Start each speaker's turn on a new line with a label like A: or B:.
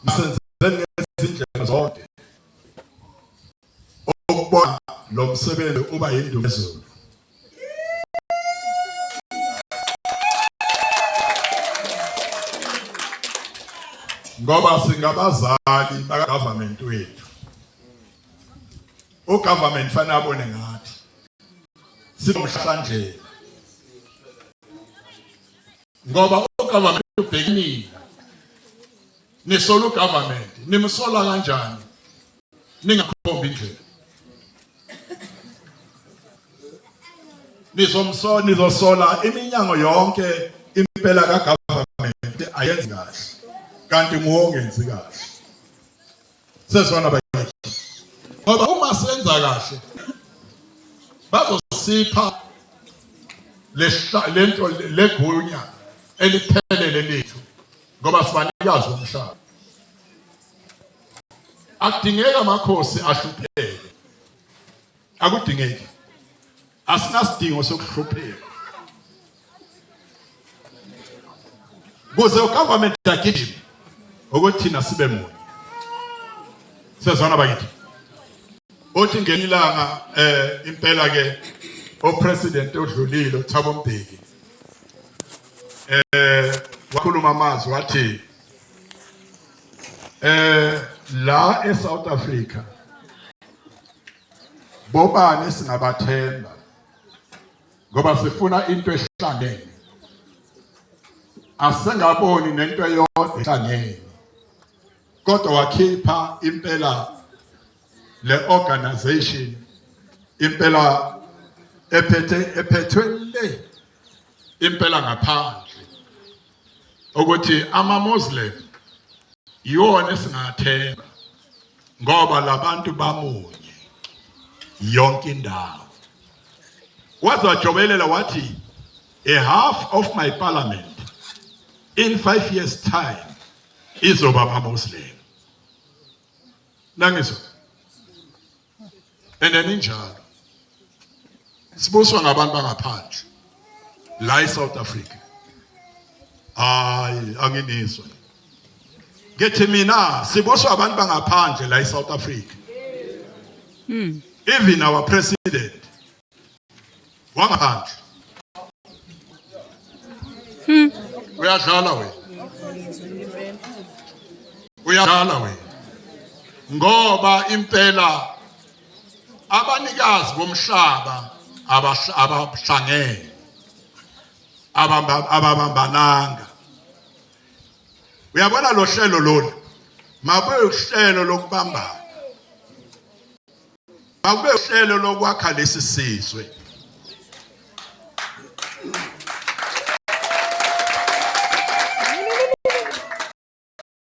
A: Masenzeni ngezindlela zonke ukubona lo msebenzi uba yindumezulu. Ngoba singabazali baka government wethu. Government fanele abone ngathi simhlandlela. Ngoba government ubhekile nisola government nimsola kanjani ningakhomba indlela. Nizosola iminyango yonke impela ka government ayenzi kahle kanti muongenzi kahle. Sesona bayithi ngoba uma senza kahle bazosipha lento legunya eliphelele lethu ngoba sibanikazi bomhlaba. Akudingeka amakhosi ahlupheke, akudingeki, asinasidingo sokuhlupheka kuze ugovernment agijime ukuthi thina sibe munye. Sezona bakithi othi ngelilanga impela ke opresident odlulile uThabo Mbeki wakhuluma amazwi wathi la eSouth Africa bobani singabathemba ngoba sifuna into ehlangene, asengaboni nento eyodwa ehlangene, kodwa wakhipha impela le organization impela ephethwe le impela ngaphandle ukuthi ama Muslim yona singathemba ngoba labantu bamunye yonke indawo. Wazojobelela wathi a half of my parliament in 5 years time izoba ama Muslim. Nangiso enenjalo sibuswa ngabantu bangaphandle la eSouth Africa. Hayi anginizwa. Ngithi mina sibuswa abantu bangaphandle la eSouth Africa. Even our president wangaphandle. Uyadlala we. Uyadlala we. Ngoba impela abanikazi bomhlaba abahlangene ababambananga. Uyabona lo hlelo lolu mabe uhlelo lokubamba, mabe uhlelo lokwakha lesi sizwe.